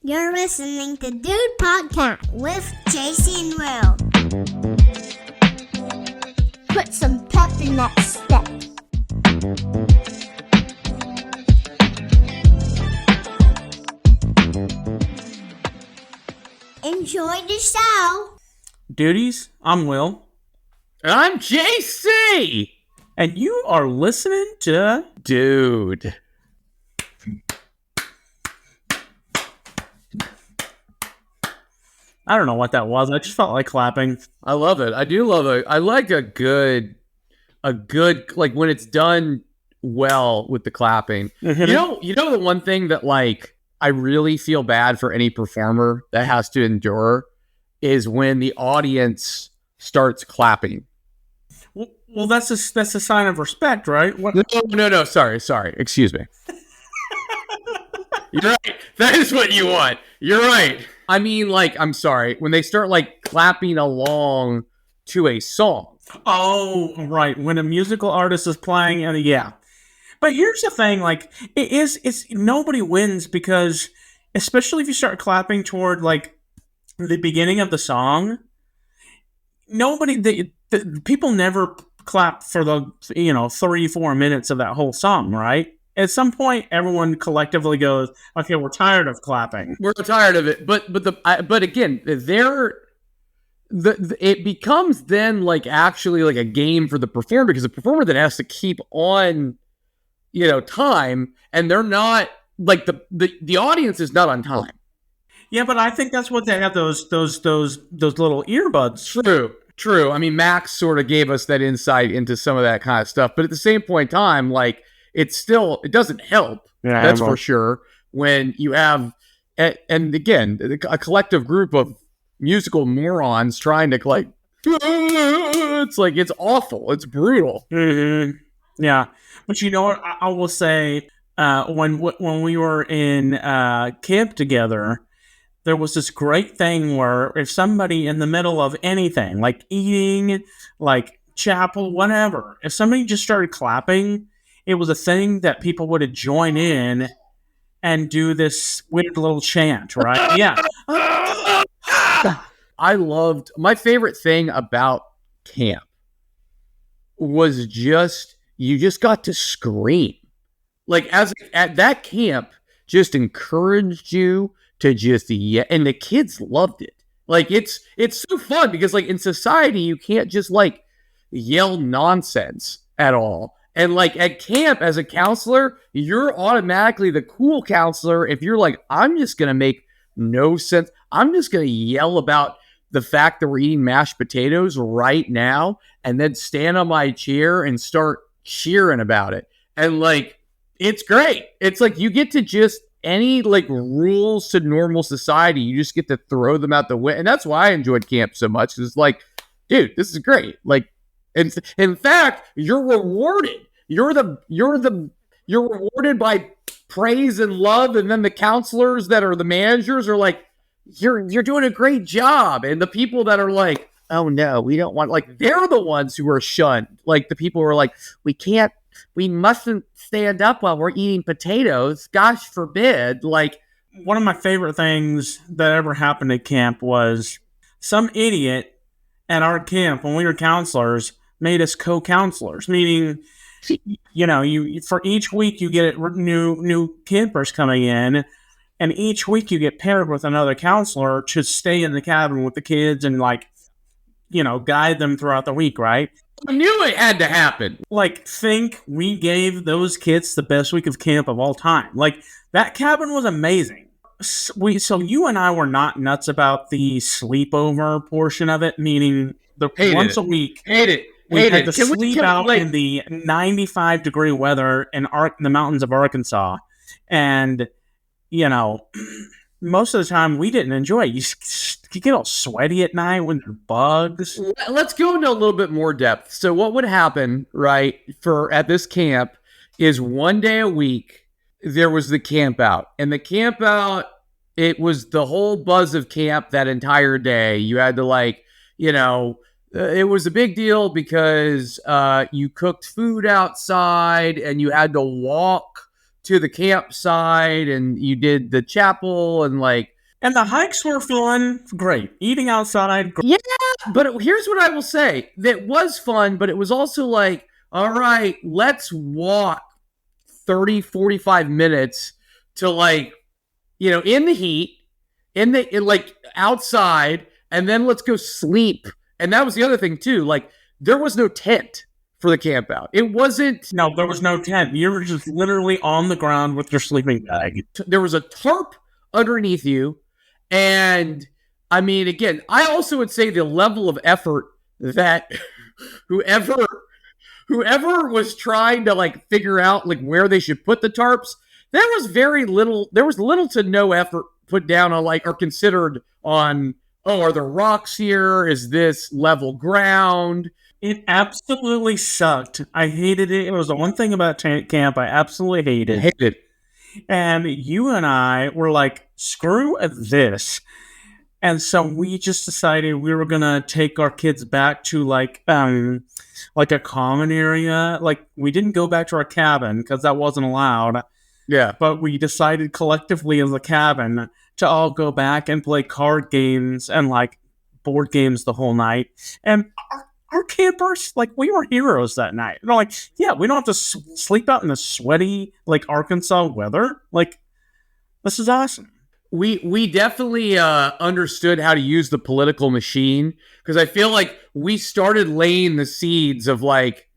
You're listening to Dude Podcast with JC and Will. Put some pep in that step. Enjoy the show. Dudies, I'm Will. And I'm JC. And you are listening to Dude. I don't know what that was. I just felt like clapping. I love it. I do love it. I like a good, like when it's done well with the clapping. Mm-hmm. You know the one thing that like I really feel bad for any performer that has to endure is when the audience starts clapping. Well, that's a sign of respect, right? What? No. Sorry. Excuse me. You're right. That is what you want. You're right. I mean, like, I'm sorry. When they start, like, clapping along to a song. Oh, right. When a musical artist is playing, and yeah. But here's the thing, like, it's nobody wins because, especially if you start clapping toward, like, the beginning of the song, the people never clap for the, 3-4 minutes of that whole song, right? At some point, everyone collectively goes, "Okay, we're tired of clapping. We're tired of it." But again, it becomes then like actually like a game for the performer because the performer then has to keep on, time, and they're not like the audience is not on time. Yeah, but I think that's what they have those little earbuds. True. I mean, Max sort of gave us that insight into some of that kind of stuff, but at the same point in time, like. It doesn't help. Yeah, that's for sure. When you have, and again, a collective group of musical morons trying to like, it's like, it's awful. It's brutal. Mm-hmm. Yeah. But you know what? I will say, when we were in camp together, there was this great thing where if somebody in the middle of anything, like eating, like chapel, whatever, if somebody just started clapping, it was a thing that people would join in and do this weird little chant, right? Yeah. My favorite thing about camp was you just got to scream. Like at that camp just encouraged you to just, and the kids loved it. Like it's so fun because like in society, you can't just like yell nonsense at all. And like at camp as a counselor, you're automatically the cool counselor. If you're like, I'm just going to make no sense. I'm just going to yell about the fact that we're eating mashed potatoes right now and then stand on my chair and start cheering about it. And like, it's great. It's like you get to just any like rules to normal society. You just get to throw them out the window. And that's why I enjoyed camp so much. It's like, dude, this is great. Like, in fact, you're rewarded. You're rewarded by praise and love, and then the counselors that are the managers are like, "You're doing a great job," and the people that are like, "Oh no, we don't want," like they're the ones who are shunned. Like the people who are like, we mustn't stand up while we're eating potatoes. Gosh forbid. Like one of my favorite things that ever happened at camp was some idiot at our camp when we were counselors made us co-counselors, meaning, you for each week you get new campers coming in, and each week you get paired with another counselor to stay in the cabin with the kids and like, guide them throughout the week, right? I knew it had to happen. Like, think we gave those kids the best week of camp of all time. Like, that cabin was amazing. So you and I were not nuts about the sleepover portion of it, meaning once a week. Hate it. We had to sleep out in the 95-degree weather in the mountains of Arkansas. And, most of the time we didn't enjoy it. You get all sweaty at night when there are bugs. Let's go into a little bit more depth. So what would happen, right, at this camp is one day a week, there was the camp out. And the camp out, it was the whole buzz of camp that entire day. You had to like, it was a big deal because you cooked food outside and you had to walk to the campsite and you did the chapel and like. And the hikes were fun. Great. Eating outside. Great. Yeah, but here's what I will say. That was fun, but it was also like, all right, let's walk 30, 45 minutes to like, in the heat, like outside, and then let's go sleep. And that was the other thing too. Like there was no tent for the camp out. It wasn't. No, there was no tent. You were just literally on the ground with your sleeping bag. There was a tarp underneath you. And I mean, again, I also would say the level of effort that whoever was trying to like figure out like where they should put the tarps, there was little to no effort put down on like or considered on, are there rocks here? Is this level ground? It absolutely sucked. I hated it. It was the one thing about camp I absolutely hated. I hated it. And you and I were like, screw this. And so we just decided we were going to take our kids back to like a common area. Like we didn't go back to our cabin because that wasn't allowed. Yeah. But we decided collectively as a cabin to all go back and play card games and like board games the whole night. And our campers, like, we were heroes that night. They're like, yeah, we don't have to sleep out in the sweaty, like, Arkansas weather. Like, this is awesome. We definitely understood how to use the political machine because I feel like we started laying the seeds of, like,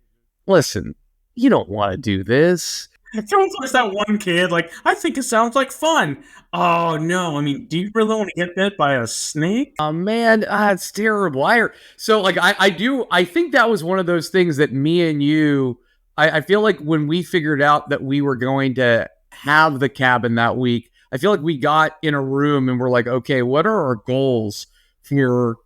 listen, you don't want to do this. It sounds like that one kid, like, I think it sounds like fun. Oh, no. I mean, do you really want to get bit by a snake? Oh, man, it's terrible. So, like, I think that was one of those things that me and you, I feel like when we figured out that we were going to have the cabin that week, I feel like we got in a room and we're like, okay, what are our goals for,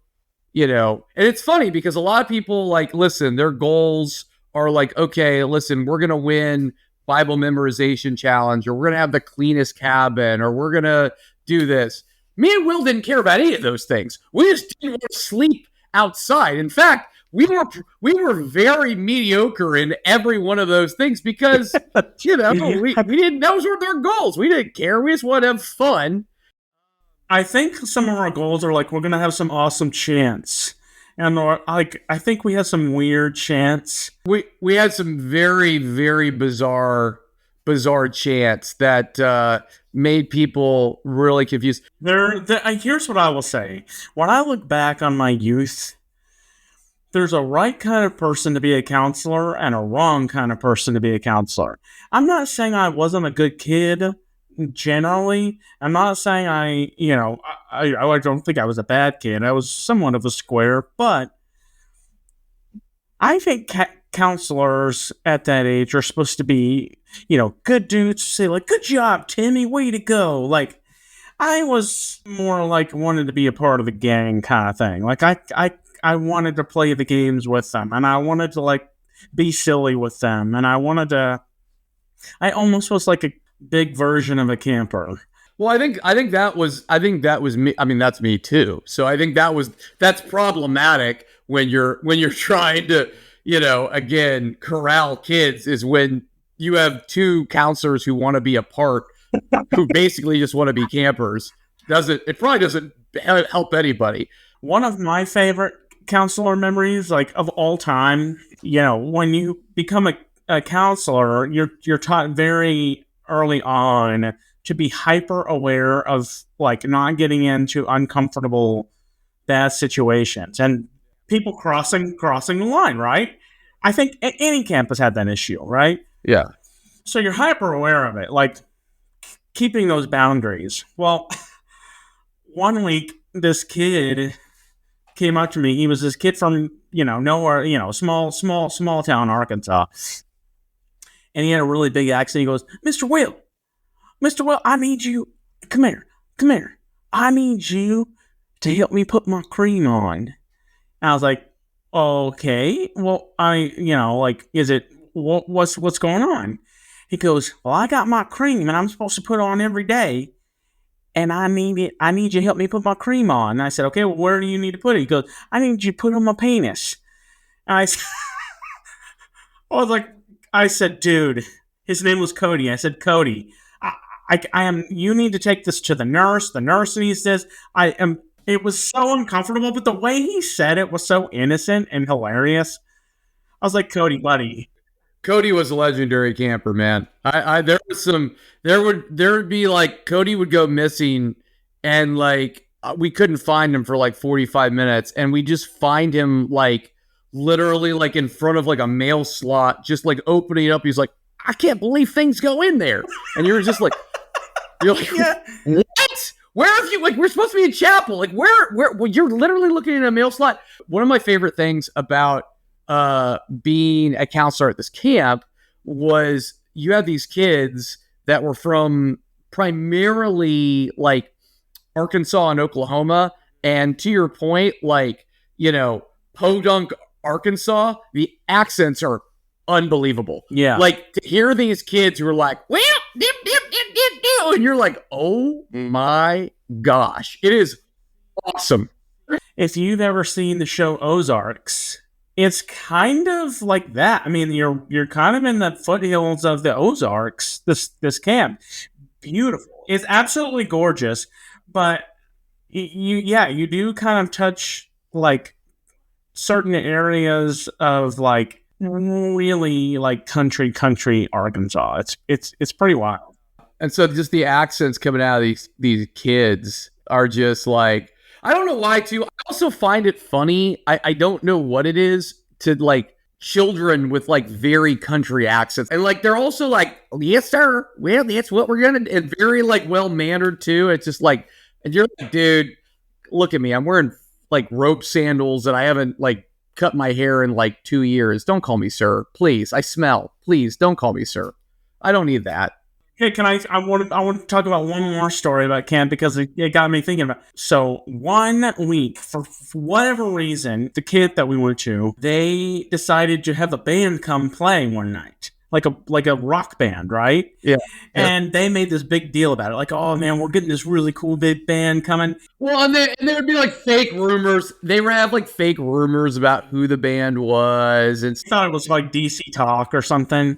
and it's funny because a lot of people, like, listen, their goals are like, okay, listen, we're going to win Bible memorization challenge, or we're going to have the cleanest cabin, or we're going to do this. Me and Will didn't care about any of those things. We just didn't want to sleep outside. In fact, we were very mediocre in every one of those things because, we didn't, those were their goals. We didn't care. We just want to have fun. I think some of our goals are like, we're going to have some awesome chants. And like, I think we had some weird chants. We had some very, very bizarre chants that made people really confused. Here's what I will say. When I look back on my youth, there's a right kind of person to be a counselor and a wrong kind of person to be a counselor. I'm not saying I wasn't a good kid. Generally, I'm not saying I don't think I was a bad kid. I was somewhat of a square, but I think counselors at that age are supposed to be, good dudes. Say like, "Good job, Timmy, way to go!" Like, I was more like wanted to be a part of the gang kind of thing. Like, I wanted to play the games with them, and I wanted to like be silly with them, and I almost was like a big version of a camper. Well, I think that was me. I mean, that's me too. So I think that's problematic when you're trying to, again, corral kids, is when you have two counselors who want to be a part, who basically just want to be campers. It probably doesn't help anybody. One of my favorite counselor memories, like, of all time, when you become a counselor, you're taught very early on to be hyper aware of like not getting into uncomfortable bad situations and people crossing the line, right? I think any campus had that issue, right? Yeah. So you're hyper aware of it, like keeping those boundaries. Well, one week this kid came up to me. He was this kid from nowhere, small town Arkansas. And he had a really big accent. He goes, Mr. Will, I need you. Come here. I need you to help me put my cream on. And I was like, okay. Well, is it, what's going on? He goes, well, I got my cream and I'm supposed to put it on every day. And I need you to help me put my cream on. And I said, okay, well, where do you need to put it? He goes, I need you to put it on my penis. And I said, dude, His name was Cody. I said, Cody, I am. You need to take this to the nurse. The nurse needs this. I am. It was so uncomfortable, but the way he said it was so innocent and hilarious. I was like, Cody, buddy. Cody was a legendary camper, man. There would be like Cody would go missing, and like we couldn't find him for like 45 minutes, and we just find him like literally like in front of like a mail slot, just like opening it up. He's like, I can't believe things go in there, and you're just like, yeah. What? Where have you? Like, we're supposed to be in chapel. Like, where? Well, you're literally looking in a mail slot. One of my favorite things about being a counselor at this camp was you had these kids that were from primarily like Arkansas and Oklahoma, and to your point, like, you know, Podunk, Arkansas, the accents are unbelievable. Yeah. Like, to hear these kids who are like, well, dip, dip, dip, dip, dip, and you're like, oh my gosh, it is awesome. If you've ever seen the show Ozarks, it's kind of like that. I mean, you're kind of in the foothills of the Ozarks, this camp. Beautiful. It's absolutely gorgeous, but you do kind of touch like certain areas of like really like country Arkansas. It's pretty wild. And so just the accents coming out of these kids are just like, I don't know why too. I also find it funny. I don't know what it is to like children with like very country accents. And like they're also like, yes, sir. Well, that's what we're gonna do. And very like well mannered too. It's just like, and you're like, dude, look at me. I'm wearing like rope sandals and I haven't like cut my hair in like 2 years. Don't call me sir. Please. I smell. Please don't call me sir. I don't need that. Hey, I want to talk about one more story about camp because it got me thinking about it. So 1 week, for whatever reason, the camp that we went to, they decided to have a band come play one night. Like a rock band, right? Yeah. And they made this big deal about it. Like, oh man, we're getting this really cool big band coming. Well, and there would be like fake rumors. They would have like fake rumors about who the band was. And I thought it was like DC Talk or something.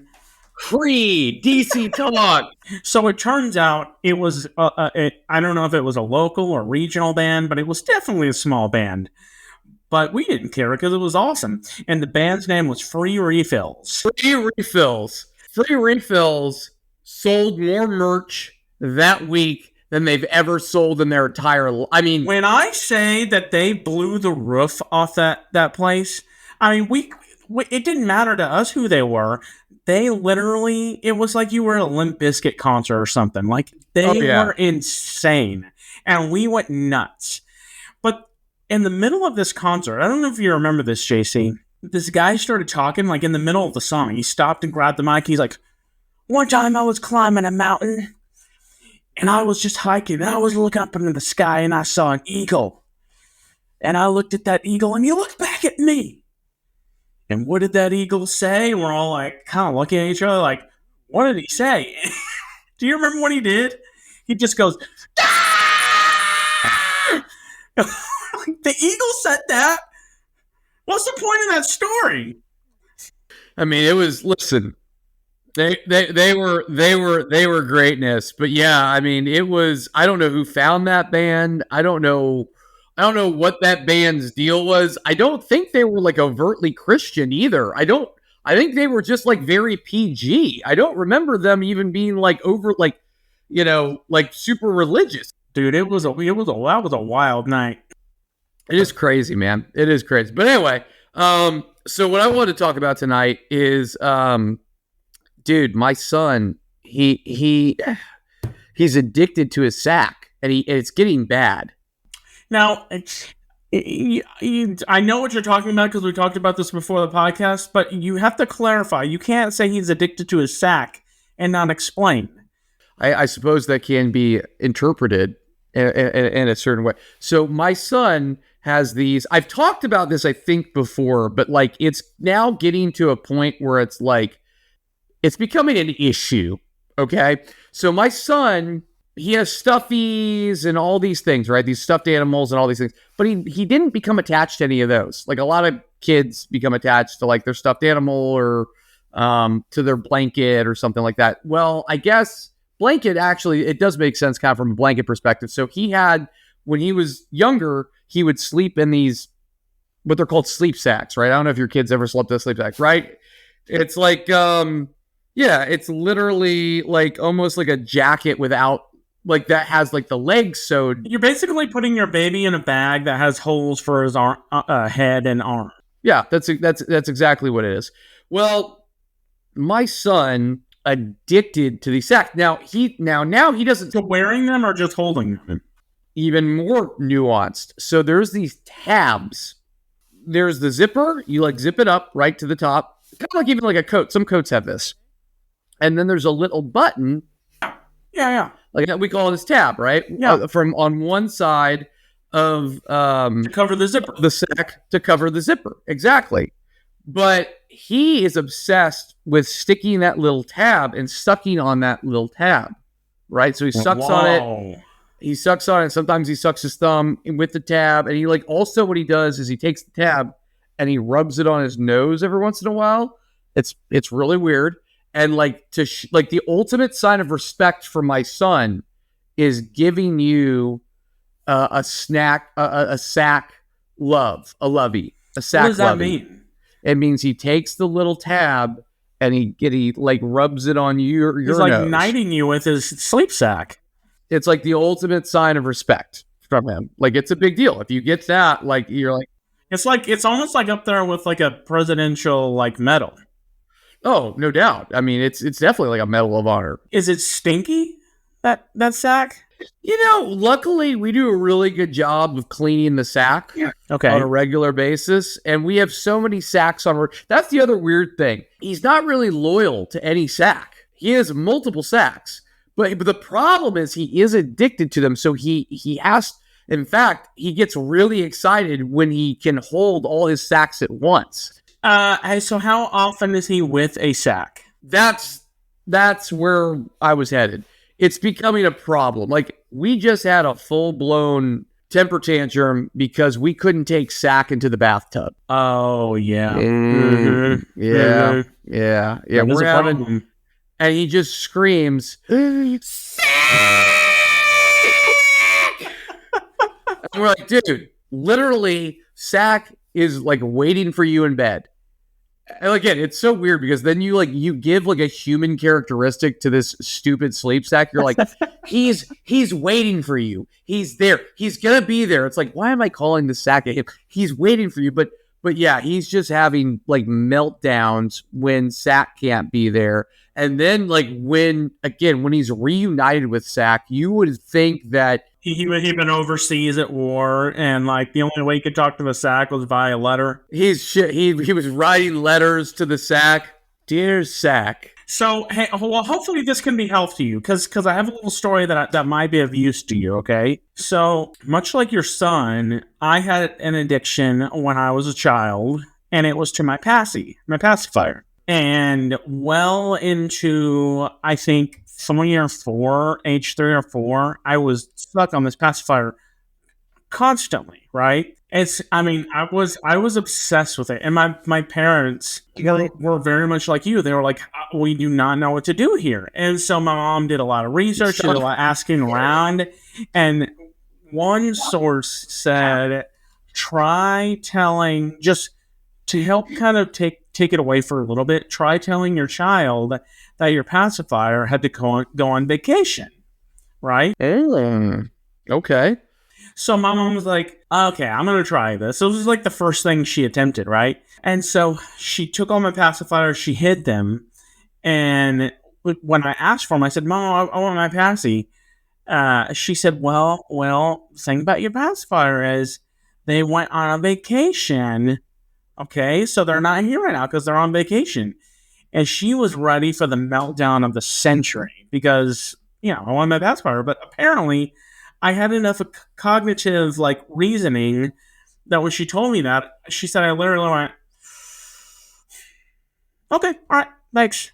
Free DC Talk. So it turns out it was, I don't know if it was a local or regional band, but it was definitely a small band. But we didn't care because it was awesome. And the band's name was Free Refills. Free Refills. Free Refills sold more merch that week than they've ever sold in their entire life. I mean, when I say that they blew the roof off that place, I mean, it didn't matter to us who they were. They literally, it was like you were at a Limp Bizkit concert or something. Like, they were insane. And we went nuts. But in the middle of this concert, I don't know if you remember this, JC, this guy started talking, like, in the middle of the song. He stopped and grabbed the mic. He's like, one time I was climbing a mountain, and I was just hiking, and I was looking up into the sky, and I saw an eagle. And I looked at that eagle, and he looked back at me. And what did that eagle say? And we're all like, kind of looking at each other like, what did he say? Do you remember what he did? He just goes, ah! The eagle said that? What's the point of that story? I mean, it was, listen, they were greatness. But yeah, I mean, it was, I don't know who found that band. I don't know what that band's deal was. I don't think they were like overtly Christian either. I think they were just like very PG. I don't remember them even being like over, like, you know, like super religious. Dude, that was a wild night. It is crazy, man. It is crazy. But anyway, so what I want to talk about tonight is, dude, my son, he's addicted to his sack, and it's getting bad. Now, I know what you're talking about because we talked about this before the podcast, but you have to clarify. You can't say he's addicted to his sack and not explain. I suppose that can be interpreted in a certain way. So my son has these. I've talked about this, I think, before, but like it's now getting to a point where it's like it's becoming an issue. Okay, so my son, he has stuffies and all these things, right? These stuffed animals and all these things. But he didn't become attached to any of those. Like a lot of kids become attached to like their stuffed animal or to their blanket or something like that. Well, I guess blanket, actually, it does make sense kind of from a blanket perspective. So he had, when he was younger, he would sleep in these, what they're called sleep sacks, right? I don't know if your kids ever slept in a sleep sack, right? It's like, it's literally like almost like a jacket without, like that has like the legs sewed. You're basically putting your baby in a bag that has holes for his arm, head and arm. Yeah, that's exactly what it is. Well, my son addicted to these sacks. Now he doesn't. So wearing them or just holding them? Even more nuanced. So there's these tabs. There's the zipper. You like zip it up right to the top, kind of like even like a coat. Some coats have this. And then there's a little button. Yeah. Like we call this tab, right? Yeah. From on one side of to cover the zipper, the sack to cover the zipper. Exactly. But he is obsessed with sticking that little tab and sucking on that little tab, right? So he sucks on it. He sucks on it. Sometimes he sucks his thumb with the tab. And he like, also what he does is he takes the tab and he rubs it on his nose every once in a while. It's really weird. And like like the ultimate sign of respect for my son is giving you a snack, a sack love, a lovey, a sack. What does that lovey. mean? It means he takes the little tab and he like rubs it on your He's like nose. knighting you with his sleep sack. It's like the ultimate sign of respect from him. Like it's a big deal. If you get that, like you're like, it's almost like up there with like a presidential like medal. Oh, no doubt. I mean, it's definitely like a Medal of Honor. Is it stinky, that sack? You know, luckily we do a really good job of cleaning the sack on a regular basis. And we have so many sacks on. That's the other weird thing. He's not really loyal to any sack. He has multiple sacks. But the problem is he is addicted to them. So he has, in fact, he gets really excited when he can hold all his sacks at once. So how often is he with a sack? That's where I was headed. It's becoming a problem. Like we just had a full-blown temper tantrum because we couldn't take sack into the bathtub. Oh yeah. Yeah. We're having problem. And he just screams, sack! And we're like, dude, literally sack is like waiting for you in bed. And again, it's so weird because then you give like a human characteristic to this stupid sleep sack. You're like, he's waiting for you. He's there. He's gonna be there. It's like, why am I calling the sack at him? He's waiting for you. But yeah, he's just having like meltdowns when sack can't be there. And then like when he's reunited with sack, you would think that he'd been overseas at war, and like the only way he could talk to the sack was via letter. He was writing letters to the sack, dear sack. So hey, well, hopefully this can be helpful to you because I have a little story that might be of use to you. Okay, so much like your son, I had an addiction when I was a child, and it was to my pacifier. And well into, I think, age 3 or 4, I was stuck on this pacifier constantly, right? I was obsessed with it. And my parents were very much like you. They were like, we do not know what to do here. And so my mom did a lot of research, did a lot of asking around. And one source said, try telling, just to help kind of take it away for a little bit, try telling your child that your pacifier had to go on vacation, right? Okay. So my mom was like, okay, I'm going to try this. So this was like the first thing she attempted, right? And so she took all my pacifiers, she hid them. And when I asked for them, I said, Mom, I want my passy. She said, well, the thing about your pacifier is they went on a vacation. Okay, so they're not here right now because they're on vacation. And she was ready for the meltdown of the century because, I wanted my pacifier. But apparently, I had enough cognitive, reasoning that when she told me that, she said, I literally went, okay, all right, thanks.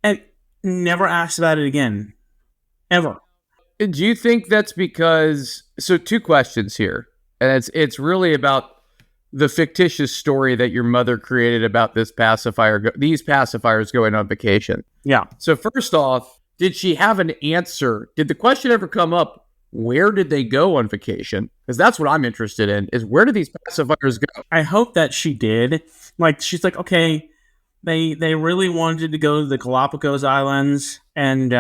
And never asked about it again. Ever. Do you think that's because... So 2 questions here. And it's really about the fictitious story that your mother created about these pacifiers going on vacation. Yeah. So first off, did she have an answer? Did the question ever come up? Where did they go on vacation? Because that's what I'm interested in, is where do these pacifiers go? I hope that she did. Like, she's like, okay, they really wanted to go to the Galapagos Islands, and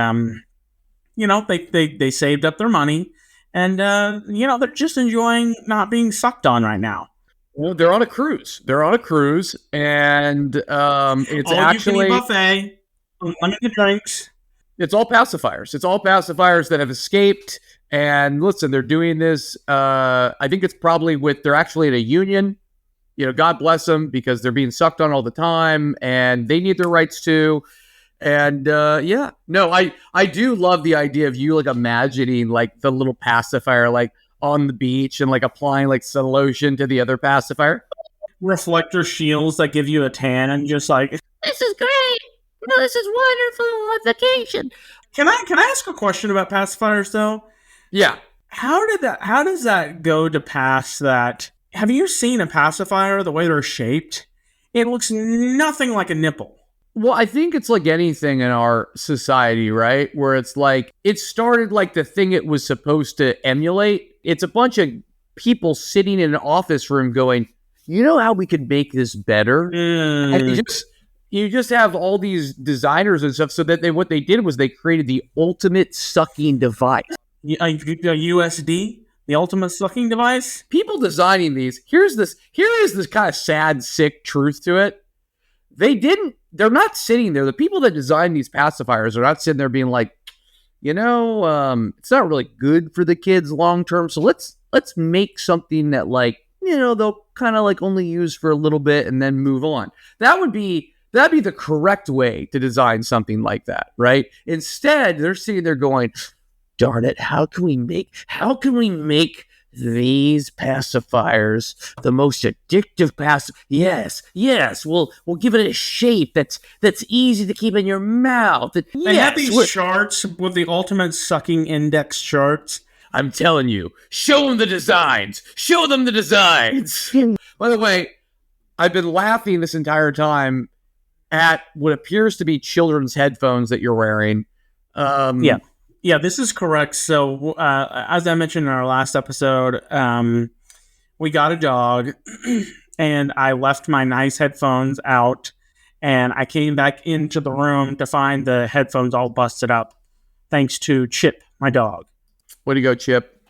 they saved up their money, and they're just enjoying not being sucked on right now. Well, they're on a cruise. And it's actually buffet, unlimited drinks. It's all pacifiers. It's all pacifiers that have escaped. And listen, they're doing this. I think it's probably they're actually in a union. God bless them, because they're being sucked on all the time, and they need their rights too. And I do love the idea of you like imagining like the little pacifier like on the beach and like applying like sun lotion to the other pacifier. Reflector shields that give you a tan, and just like, This is great. No, this is wonderful on vacation. Can I ask a question about pacifiers though? Yeah. How does that go to pass that? Have you seen a pacifier the way they're shaped? It looks nothing like a nipple. Well, I think it's like anything in our society, right? Where it's like, it started like the thing it was supposed to emulate. It's a bunch of people sitting in an office room going, you know how we could make this better? And you just have all these designers and stuff, so that what they did was they created the ultimate sucking device. USD? The ultimate sucking device? People designing these, here is this kind of sad, sick truth to it. They're not sitting there. The people that design these pacifiers are not sitting there being like, it's not really good for the kids long term. So let's make something that like, they'll kind of like only use for a little bit and then move on. That'd be the correct way to design something like that, right? Instead, they're sitting there going, darn it, how can we make these pacifiers the most addictive Yes, we'll give it a shape that's easy to keep in your mouth. They have these charts with the ultimate sucking index charts. I'm telling you, show them the designs. By the way, I've been laughing this entire time at what appears to be children's headphones that you're wearing. Yeah, this is correct. So, as I mentioned in our last episode, we got a dog, and I left my nice headphones out, and I came back into the room to find the headphones all busted up, thanks to Chip, my dog. Way to go, Chip.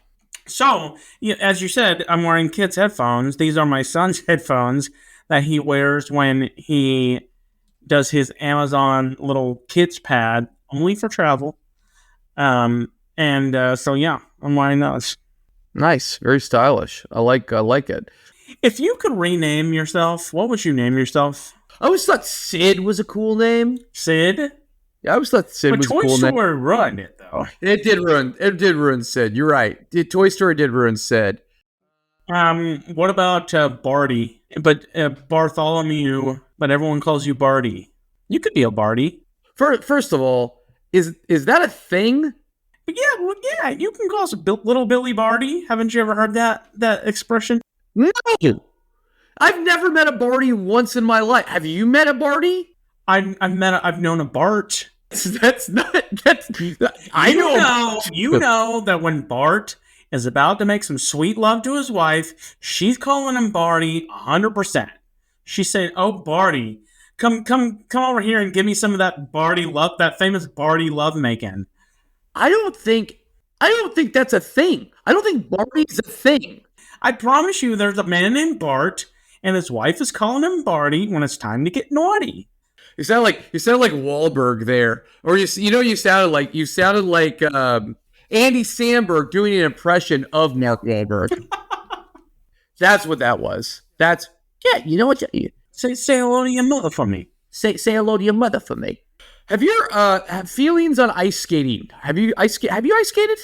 So, as you said, I'm wearing kids' headphones. These are my son's headphones that he wears when he does his Amazon little kids pad, only for travel. I'm wearing those. Nice, very stylish. I like it. If you could rename yourself, what would you name yourself? I always thought Sid was a cool name. Sid? Yeah, I always thought Sid was a cool name. Toy Story ruined it though. It did ruin Sid. You're right. Toy Story did ruin Sid. What about Barty? But Bartholomew, but everyone calls you Barty. You could be a Barty. First of all, is that a thing? But yeah, you can call us little Billy Barty. Haven't you ever heard that expression? No, I've never met a Barty once in my life. Have you met a Barty? I've known a Bart. That's not. You know that when Bart is about to make some sweet love to his wife, she's calling him Barty 100%. She's saying, "Oh, Barty, come over here and give me some of that Barty love, that famous Barty love making." I don't think that's a thing. I don't think Barty's a thing. I promise you, there's a man named Bart, and his wife is calling him Barty when it's time to get naughty. You sound like Wahlberg there, or you sounded like Andy Samberg doing an impression of Mark Wahlberg. That's what that was. You know what? Say hello to your mother for me. Say hello to your mother for me. Have your have feelings on ice skating? Have you ice skated?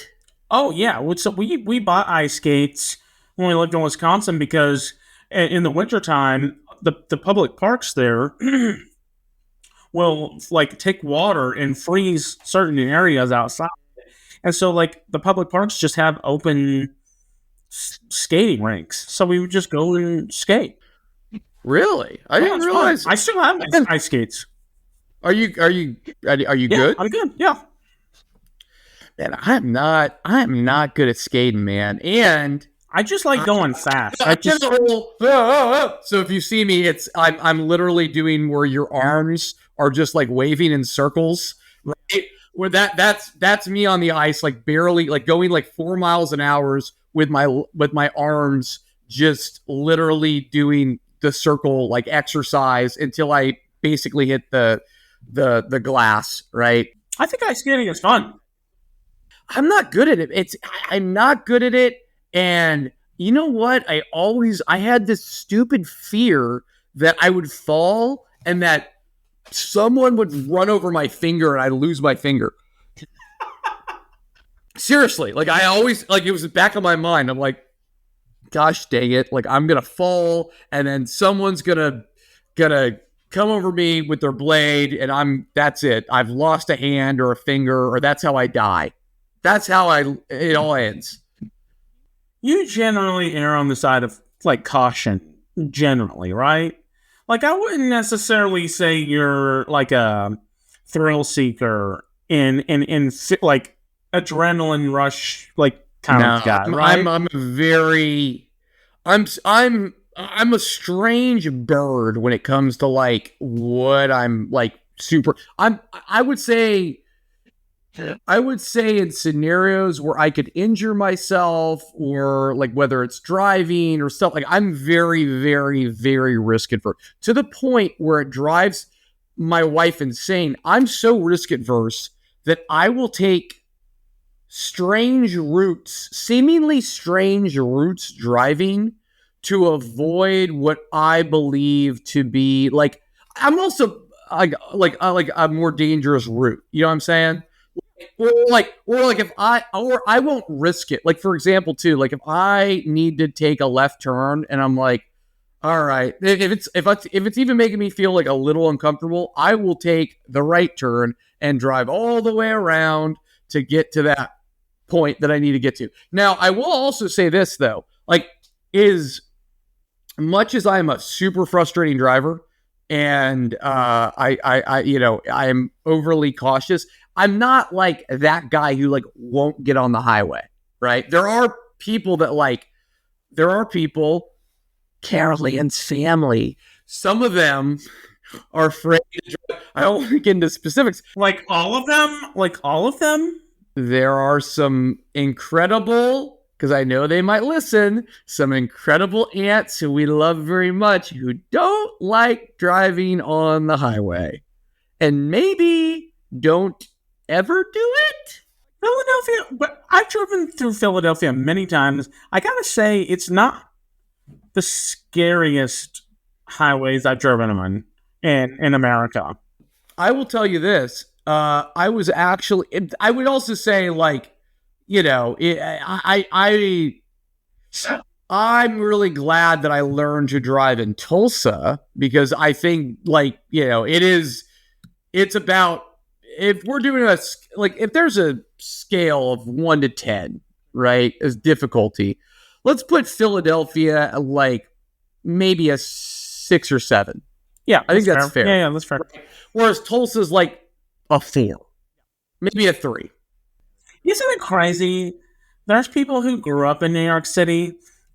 Oh yeah, so we bought ice skates when we lived in Wisconsin because in the wintertime, the public parks there will like take water and freeze certain areas outside, and so like the public parks just have open skating rinks, so we would just go and skate. Really? I Yeah, didn't it's fun. realize. I still have my ice skates. Are you good? I'm good. Yeah. Man, I'm not good at skating, man. And I just like going fast. So if you see me, I'm literally doing where your arms are just like waving in circles, right? Where that's me on the ice, like barely, like going like 4 miles an hour with my arms just literally doing the circle like exercise until I basically hit the glass, right? I think ice skating is fun. I'm not good at it. I'm not good at it. And you know what? I had this stupid fear that I would fall and that someone would run over my finger and I'd lose my finger. Seriously, like I always, like it was the back of my mind. I'm like, gosh dang it. Like I'm going to fall and then someone's going to come over me with their blade and that's it. I've lost a hand or a finger or that's how I die. That's how it all ends. You generally err on the side of like caution, generally, right? Like I wouldn't necessarily say you're like a thrill seeker in like adrenaline rush like kind of guy, right? I'm a strange bird when it comes to like what I'm like super. I would say in scenarios where I could injure myself or like whether it's driving or stuff, like I'm very, very, very risk adverse to the point where it drives my wife insane. I'm so risk adverse that I will take seemingly strange routes driving to avoid what I believe to be like, I'm also like a more dangerous route. You know what I'm saying? Or if I won't risk it. Like for example, too, like if I need to take a left turn and I'm like, all right, if it's even making me feel like a little uncomfortable, I will take the right turn and drive all the way around to get to that point that I need to get to. Now, I will also say this though, like is much as I'm a super frustrating driver and I'm overly cautious, I'm not like that guy who like won't get on the highway, right? There are people, Carolee and family, some of them are afraid to drive. I don't want to get into specifics. Like all of them? There are some incredible, because I know they might listen, some incredible aunts who we love very much who don't like driving on the highway and maybe don't ever do it. Philadelphia, but I've driven through Philadelphia many times. I gotta say, it's not the scariest highways I've driven on in America. I will tell you this. I would also say, like, you know, I'm really glad that I learned to drive in Tulsa because I think, like, you know, it's about, if we're doing if there's a scale of 1 to 10, right, as difficulty, let's put Philadelphia like maybe a 6 or 7. Yeah, I think that's fair. Yeah, that's fair. Whereas Tulsa's like a 4, maybe a 3. Isn't it crazy? There's people who grew up in New York City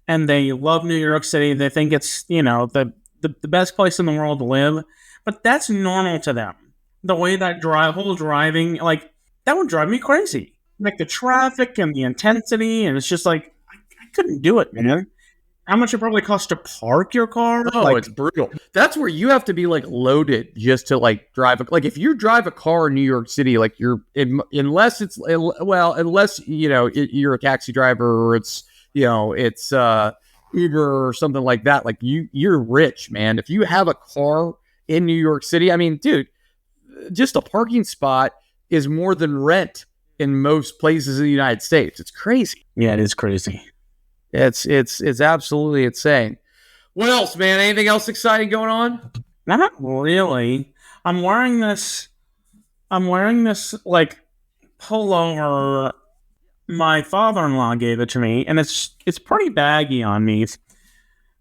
and they love New York City. They think it's, you know, the best place in the world to live, but that's normal to them. The way that whole driving, like, that would drive me crazy. Like the traffic and the intensity, and it's just like, I couldn't do it, man. How much it probably costs to park your car? Oh, like, it's brutal. That's where you have to be like loaded just to like drive. Like if you drive a car in New York City, like unless you know you're a taxi driver or it's Uber or something like that. Like you're rich, man. If you have a car in New York City, I mean, dude, just a parking spot is more than rent in most places in the United States. It's crazy. Yeah, it is crazy. It's absolutely insane. What else, man? Anything else exciting going on? Not really. I'm wearing this like pullover My father-in-law gave it to me, and it's pretty baggy on me,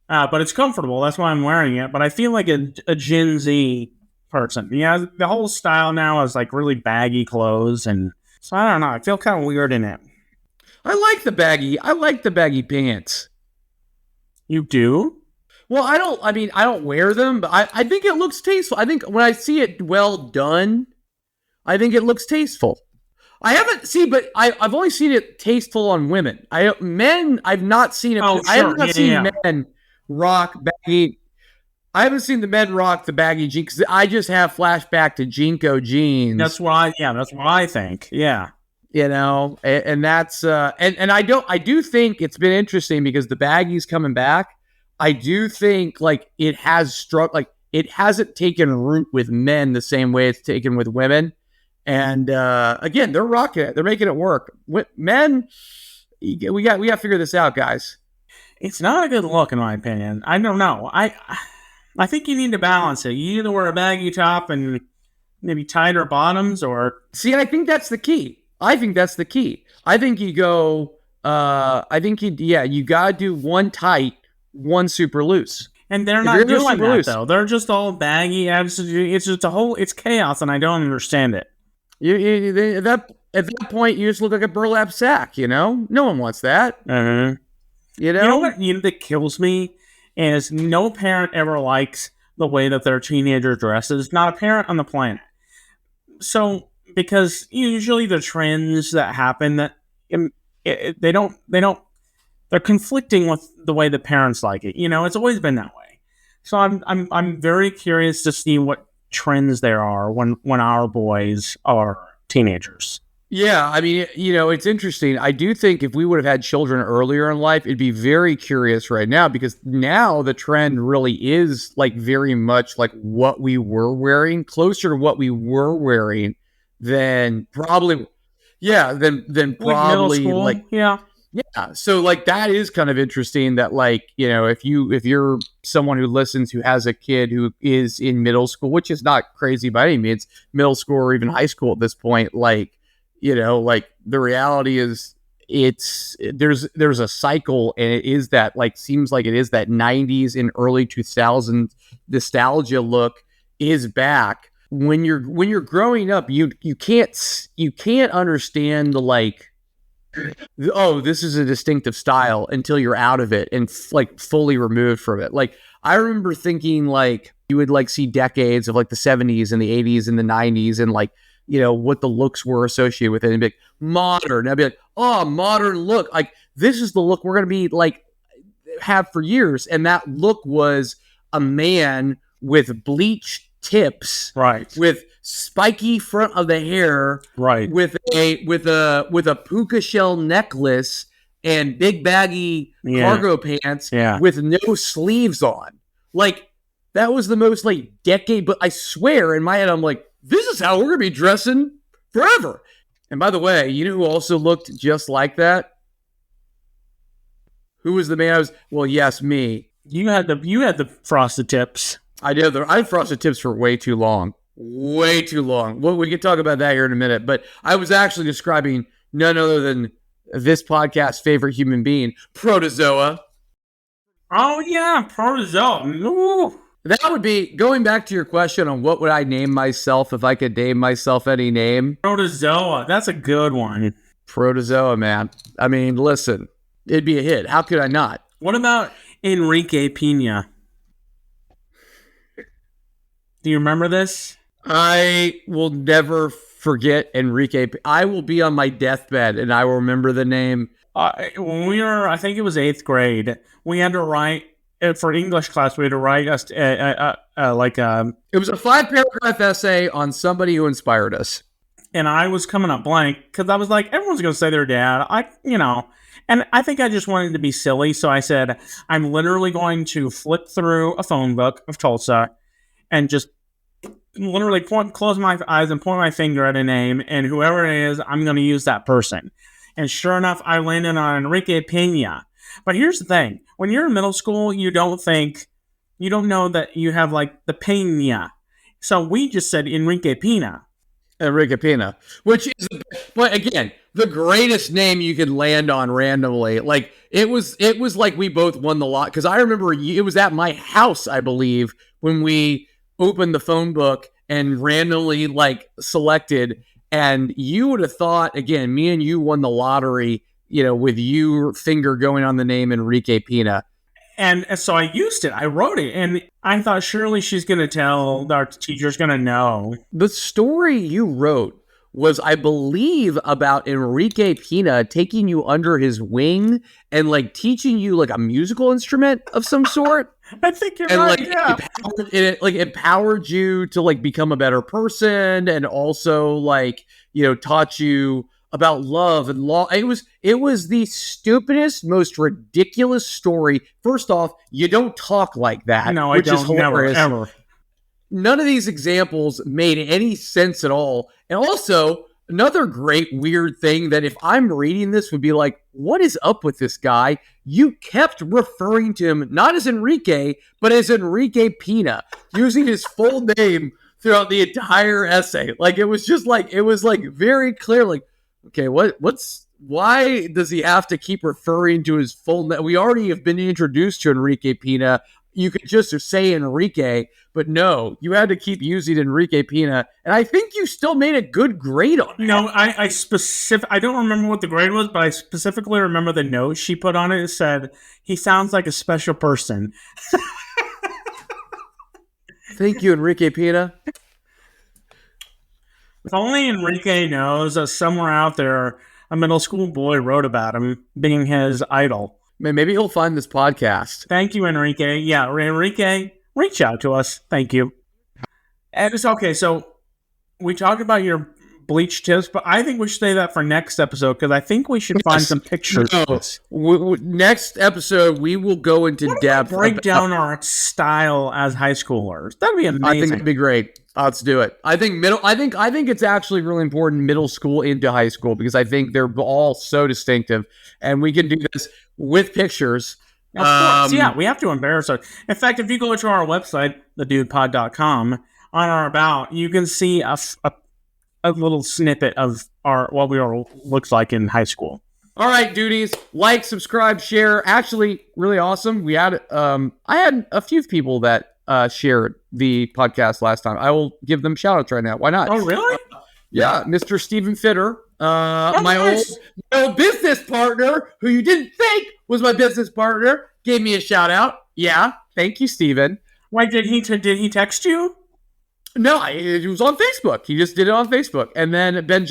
but it's comfortable. That's why I'm wearing it. But I feel like a Gen Z person. Yeah, the whole style now is like really baggy clothes, and so I don't know. I feel kind of weird in it. I like the baggy pants. You do? Well, I don't wear them, but I think it looks tasteful. I think when I see it well done, I think it looks tasteful. I haven't seen, but I've only seen it tasteful on women. Men, I've not seen it. Oh, I have not sure. seen men rock baggy. I haven't seen the men rock the baggy jeans. I just have flashback to Jinko jeans. That's what I think. Yeah. And that's and I do think it's been interesting because the baggies coming back. I do think like it has struck, like it hasn't taken root with men the same way it's taken with women. And again, they're rocking it. They're making it work. Men, we got to figure this out, guys. It's not a good look, in my opinion. I don't know. I think you need to balance it. You either wear a baggy top and maybe tighter bottoms, or see. I think that's the key. I think you go. You gotta do one tight, one super loose. And they're not doing that though. They're just all baggy. It's just it's chaos, and I don't understand it. At that point, you just look like a burlap sack. No one wants that. You know what? That kills me is no parent ever likes the way that their teenager dresses. Not a parent on the planet. So because usually the trends that happen that they're conflicting with the way the parents like it. It's always been that way. So I'm very curious to see what trends there are when our boys are teenagers. Yeah, I mean, it's interesting. I do think if we would have had children earlier in life, it'd be very curious right now, because now the trend really is like very much like what we were wearing, closer to what we were wearing than probably, than probably like yeah. Yeah, so like that is kind of interesting that like, if you're someone who listens who has a kid who is in middle school, which is not crazy by any means, middle school or even high school at this point, like, like the reality is there's a cycle, and it is that like seems like it is that 90s and early 2000s nostalgia look is back. When you're growing up, you can't understand the like, oh, this is a distinctive style until you're out of it and like fully removed from it. Like I remember thinking like you would like see decades of like the 70s and the 80s and the 90s and like, what the looks were associated with it, and be like modern. I'd be like, oh, modern look. Like this is the look we're going to be like have for years. And that look was a man with bleached tips, right, with spiky front of the hair, right, with a puka shell necklace and big baggy cargo pants, with no sleeves on. Like that was the most like decade. But I swear in my head, I'm like, this is how we're gonna be dressing forever. And by the way, you know who also looked just like that? Who was the man? Well, yes, me. You had the frosted tips. I did. I had frosted tips for way too long. Way too long. Well, we can talk about that here in a minute. But I was actually describing none other than this podcast's favorite human being, Protozoa. Oh, yeah, Protozoa. Ooh. That would be, going back to your question on what would I name myself if I could name myself any name. Protozoa. That's a good one. Protozoa, man. I mean, listen, it'd be a hit. How could I not? What about Enrique Pina? Do you remember this? I will never forget Enrique. I will be on my deathbed and I will remember the name. When we were, I think it was 8th grade, we had to write, for English class, we had to write us it was a 5-paragraph essay on somebody who inspired us. And I was coming up blank because I was like, everyone's going to say their dad. And I think I just wanted to be silly. So I said, I'm literally going to flip through a phone book of Tulsa and just literally close my eyes and point my finger at a name, and whoever it is, I'm going to use that person. And sure enough, I landed on Enrique Pina. But here's the thing. When you're in middle school, you don't know that you have like the Pena. So we just said Enrique Pina. Enrique Pina, which is, but again, the greatest name you could land on randomly. Like it was like we both won the lot, because I remember it was at my house, I believe, when we opened the phone book and randomly like selected, and you would have thought, again, me and you won the lottery, with your finger going on the name Enrique Pina. And so I used it. I wrote it, and I thought surely she's going to tell, our teacher's going to know. The story you wrote was, I believe, about Enrique Pina taking you under his wing and like teaching you like a musical instrument of some sort. I think you're and right. It empowered you to like become a better person, and also like taught you about love and law. It was the stupidest, most ridiculous story. First off, you don't talk like that. No, I don't. Never, ever. None of these examples made any sense at all. And also, another great weird thing that if I'm reading this would be like, what is up with this guy? You kept referring to him not as Enrique, but as Enrique Pina, using his full name throughout the entire essay. Like it was very clear, like, okay, why does he have to keep referring to his full name? We already have been introduced to Enrique Pina. You could just say Enrique, but no, you had to keep using Enrique Pina. And I think you still made a good grade on it. No, I don't remember what the grade was, but I specifically remember the note she put on it. It said, he sounds like a special person. Thank you, Enrique Pina. If only Enrique knows that somewhere out there, a middle school boy wrote about him being his idol. Maybe he'll find this podcast. Thank you, Enrique. Yeah, Enrique, reach out to us. Thank you. And it's okay. So we talked about your bleach tips, but I think we should say that for next episode, because I think we should find some pictures. Next episode, we will go into depth. Break down our style as high schoolers. That'd be amazing. I think it'd be great. Let's do it. I think it's actually really important middle school into high school, because I think they're all so distinctive, and we can do this with pictures. Of course, yeah, we have to embarrass our. In fact, if you go to our website, thedudepod.com, on our about, you can see a little snippet of what we looks like in high school. All right, Dudies, like, subscribe, share. Actually, really awesome. We had I had a few people that shared the podcast last time. I will give them shout outs right now. Why not? Oh, really? Yeah, Mr. Stephen Fitter, my old business partner, who you didn't think was my business partner, gave me a shout out. Yeah, thank you, Stephen. Why did he text you? No, it was on Facebook. He just did it on Facebook. And then Ben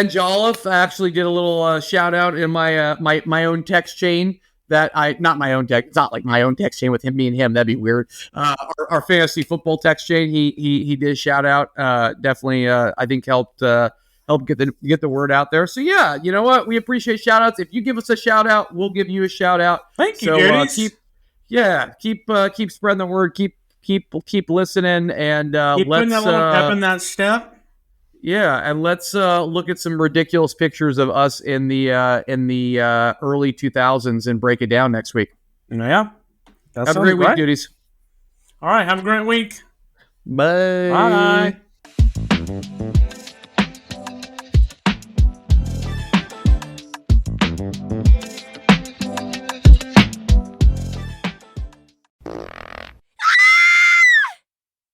Jolliffe actually did a little shout out in my own text chain. Not my own text. It's not like my own text chain with him being him. That'd be weird. Our fantasy football text chain. He did a shout out. Definitely, I think helped get the word out there. So yeah, you know what? We appreciate shout outs. If you give us a shout out, we'll give you a shout out. Thank you. So keep spreading the word. Keep listening, and keep putting that little pep in that step. Yeah, and let's look at some ridiculous pictures of us in the early 2000s and break it down next week. Yeah. Have a great week, Dudies. All right, have a great week. Bye. Bye.